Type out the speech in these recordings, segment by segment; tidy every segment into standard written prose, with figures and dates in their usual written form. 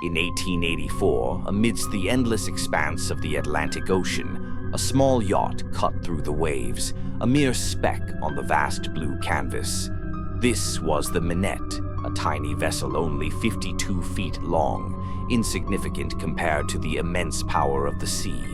In 1884, amidst the endless expanse of the Atlantic Ocean, a small yacht cut through the waves, a mere speck on the vast blue canvas. This was the Minette, a tiny vessel only 52 feet long, insignificant compared to the immense power of the sea.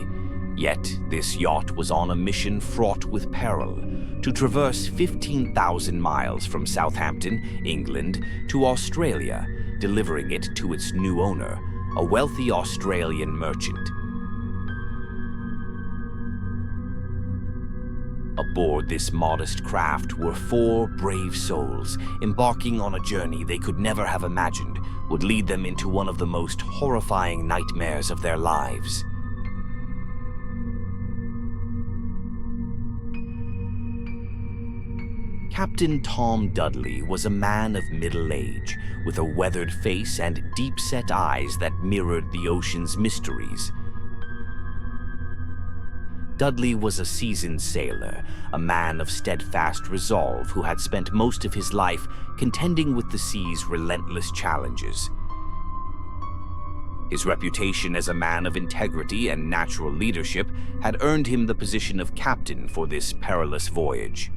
Yet, this yacht was on a mission fraught with peril, to traverse 15,000 miles from Southampton, England, to Australia, delivering it to its new owner, a wealthy Australian merchant. Aboard this modest craft were 4 brave souls, embarking on a journey they could never have imagined would lead them into one of the most horrifying nightmares of their lives. Captain Tom Dudley was a man of middle age, with a weathered face and deep-set eyes that mirrored the ocean's mysteries. Dudley was a seasoned sailor, a man of steadfast resolve who had spent most of his life contending with the sea's relentless challenges. His reputation as a man of integrity and natural leadership had earned him the position of captain for this perilous voyage.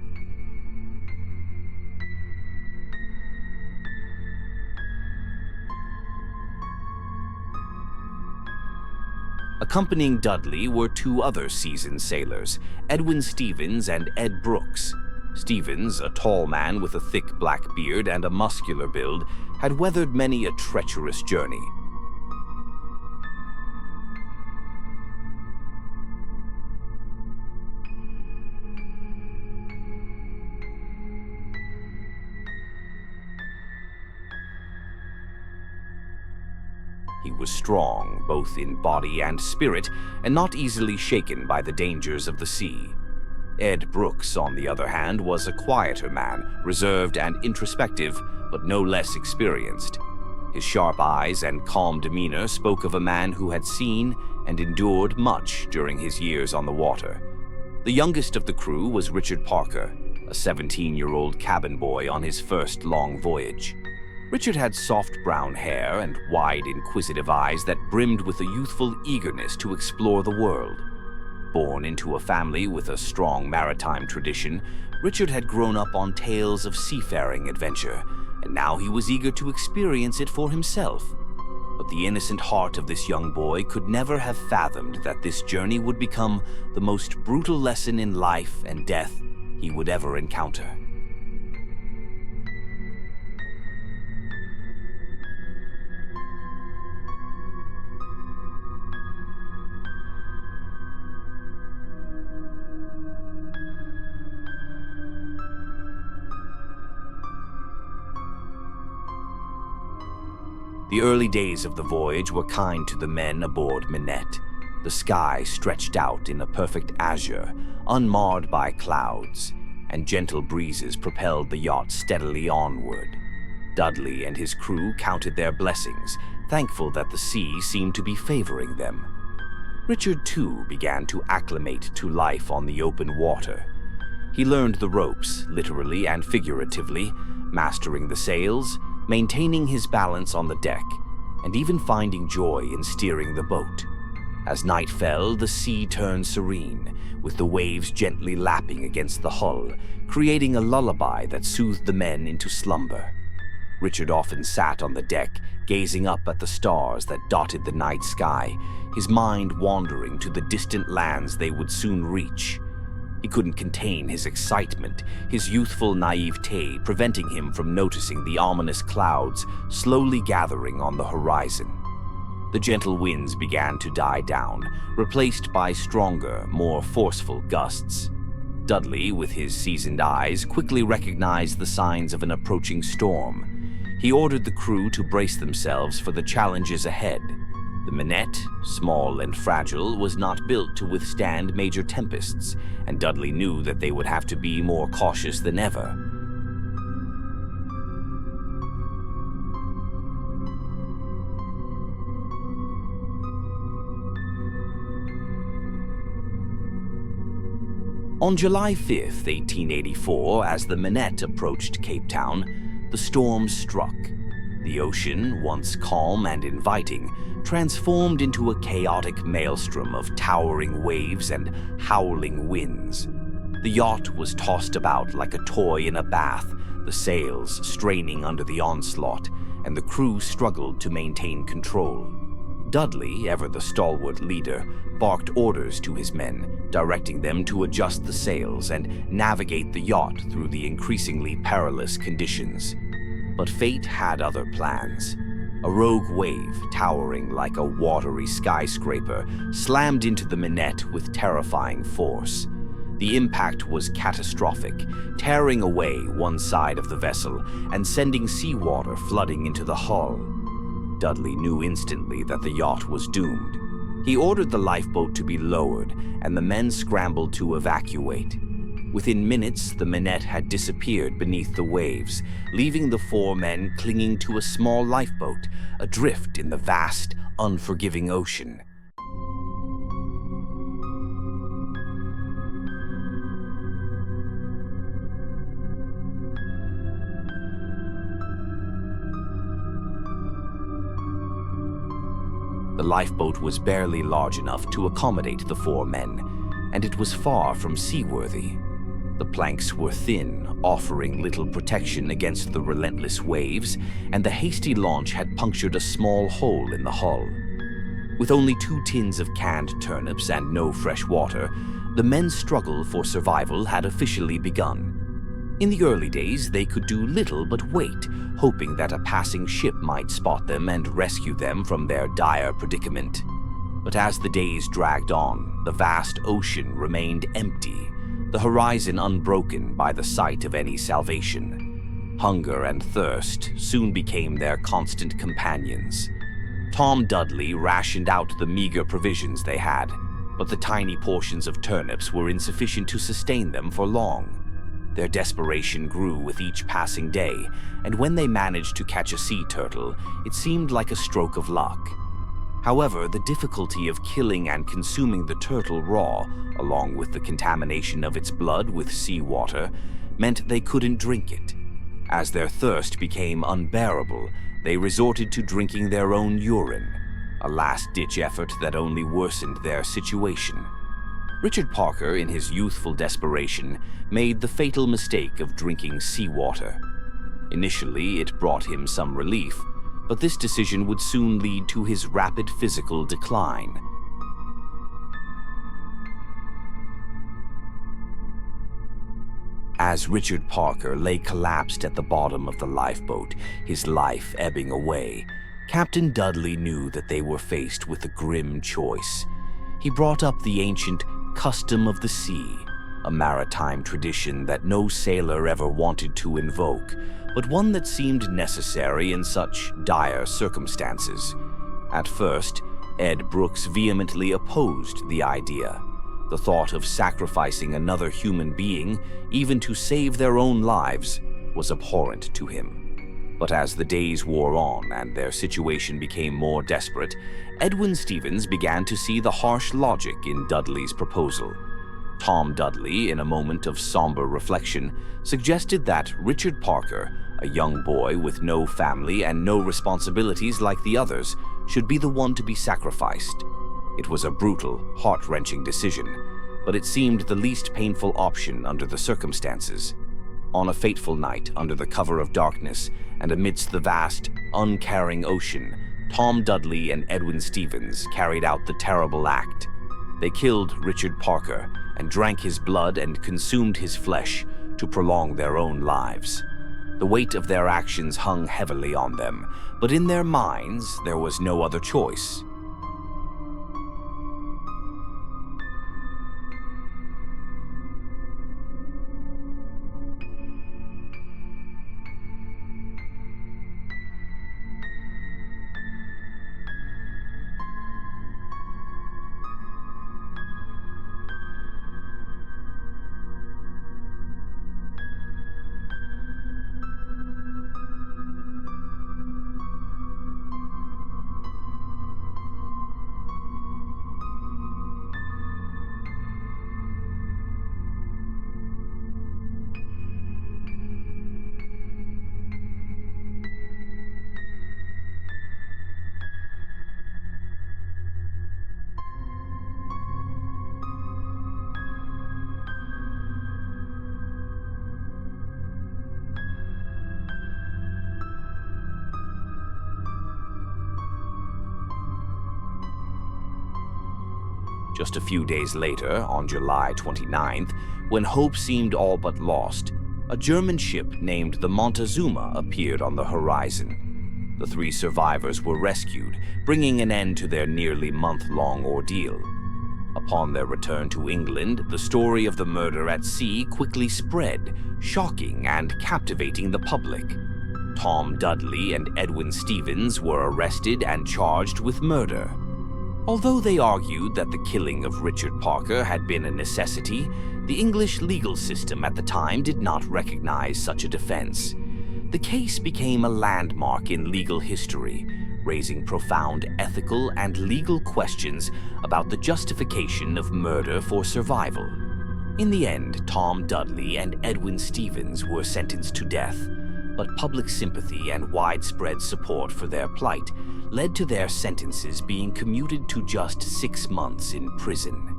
Accompanying Dudley were 2 other seasoned sailors, Edwin Stevens and Ed Brooks. Stevens, a tall man with a thick black beard and a muscular build, had weathered many a treacherous journey. He was strong, both in body and spirit, and not easily shaken by the dangers of the sea. Ed Brooks, on the other hand, was a quieter man, reserved and introspective, but no less experienced. His sharp eyes and calm demeanor spoke of a man who had seen and endured much during his years on the water. The youngest of the crew was Richard Parker, a 17-year-old cabin boy on his first long voyage. Richard had soft brown hair and wide, inquisitive eyes that brimmed with a youthful eagerness to explore the world. Born into a family with a strong maritime tradition, Richard had grown up on tales of seafaring adventure, and now he was eager to experience it for himself. But the innocent heart of this young boy could never have fathomed that this journey would become the most brutal lesson in life and death he would ever encounter. The early days of the voyage were kind to the men aboard Minette. The sky stretched out in a perfect azure, unmarred by clouds, and gentle breezes propelled the yacht steadily onward. Dudley and his crew counted their blessings, thankful that the sea seemed to be favoring them. Richard, too, began to acclimate to life on the open water. He learned the ropes, literally and figuratively, mastering the sails, maintaining his balance on the deck, and even finding joy in steering the boat. As night fell, the sea turned serene, with the waves gently lapping against the hull, creating a lullaby that soothed the men into slumber. Richard often sat on the deck, gazing up at the stars that dotted the night sky, his mind wandering to the distant lands they would soon reach. He couldn't contain his excitement, his youthful naivete preventing him from noticing the ominous clouds slowly gathering on the horizon. The gentle winds began to die down, replaced by stronger, more forceful gusts. Dudley, with his seasoned eyes, quickly recognized the signs of an approaching storm. He ordered the crew to brace themselves for the challenges ahead. The Minette, small and fragile, was not built to withstand major tempests, and Dudley knew that they would have to be more cautious than ever. On July 5th, 1884, as the Minette approached Cape Town, the storm struck. The ocean, once calm and inviting, transformed into a chaotic maelstrom of towering waves and howling winds. The yacht was tossed about like a toy in a bath, the sails straining under the onslaught, and the crew struggled to maintain control. Dudley, ever the stalwart leader, barked orders to his men, directing them to adjust the sails and navigate the yacht through the increasingly perilous conditions. But fate had other plans. A rogue wave, towering like a watery skyscraper, slammed into the Minette with terrifying force. The impact was catastrophic, tearing away one side of the vessel and sending seawater flooding into the hull. Dudley knew instantly that the yacht was doomed. He ordered the lifeboat to be lowered, and the men scrambled to evacuate. Within minutes, the Minette had disappeared beneath the waves, leaving the four men clinging to a small lifeboat, adrift in the vast, unforgiving ocean. The lifeboat was barely large enough to accommodate the four men, and it was far from seaworthy. The planks were thin, offering little protection against the relentless waves, and the hasty launch had punctured a small hole in the hull. With only 2 tins of canned turnips and no fresh water, the men's struggle for survival had officially begun. In the early days, they could do little but wait, hoping that a passing ship might spot them and rescue them from their dire predicament. But as the days dragged on, the vast ocean remained empty, the horizon unbroken by the sight of any salvation. Hunger and thirst soon became their constant companions. Tom Dudley rationed out the meager provisions they had, but the tiny portions of turnips were insufficient to sustain them for long. Their desperation grew with each passing day, and when they managed to catch a sea turtle, it seemed like a stroke of luck. However, the difficulty of killing and consuming the turtle raw, along with the contamination of its blood with seawater, meant they couldn't drink it. As their thirst became unbearable, they resorted to drinking their own urine, a last-ditch effort that only worsened their situation. Richard Parker, in his youthful desperation, made the fatal mistake of drinking seawater. Initially, it brought him some relief, but this decision would soon lead to his rapid physical decline. As Richard Parker lay collapsed at the bottom of the lifeboat, his life ebbing away, Captain Dudley knew that they were faced with a grim choice. He brought up the ancient custom of the sea, a maritime tradition that no sailor ever wanted to invoke, but one that seemed necessary in such dire circumstances. At first, Ed Brooks vehemently opposed the idea. The thought of sacrificing another human being, even to save their own lives, was abhorrent to him. But as the days wore on and their situation became more desperate, Edwin Stevens began to see the harsh logic in Dudley's proposal. Tom Dudley, in a moment of somber reflection, suggested that Richard Parker, a young boy with no family and no responsibilities like the others, should be the one to be sacrificed. It was a brutal, heart-wrenching decision, but it seemed the least painful option under the circumstances. On a fateful night, under the cover of darkness and amidst the vast, uncaring ocean, Tom Dudley and Edwin Stevens carried out the terrible act. They killed Richard Parker and drank his blood and consumed his flesh to prolong their own lives. The weight of their actions hung heavily on them, but in their minds there was no other choice. Just a few days later, on July 29th, when hope seemed all but lost, a German ship named the Montezuma appeared on the horizon. The 3 survivors were rescued, bringing an end to their nearly month-long ordeal. Upon their return to England, the story of the murder at sea quickly spread, shocking and captivating the public. Tom Dudley and Edwin Stevens were arrested and charged with murder. Although they argued that the killing of Richard Parker had been a necessity, the English legal system at the time did not recognize such a defense. The case became a landmark in legal history, raising profound ethical and legal questions about the justification of murder for survival. In the end, Tom Dudley and Edwin Stevens were sentenced to death, but public sympathy and widespread support for their plight led to their sentences being commuted to just 6 months in prison.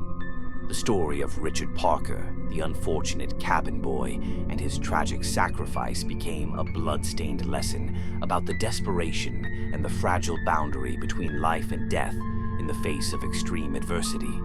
The story of Richard Parker, the unfortunate cabin boy, and his tragic sacrifice became a blood-stained lesson about the desperation and the fragile boundary between life and death in the face of extreme adversity.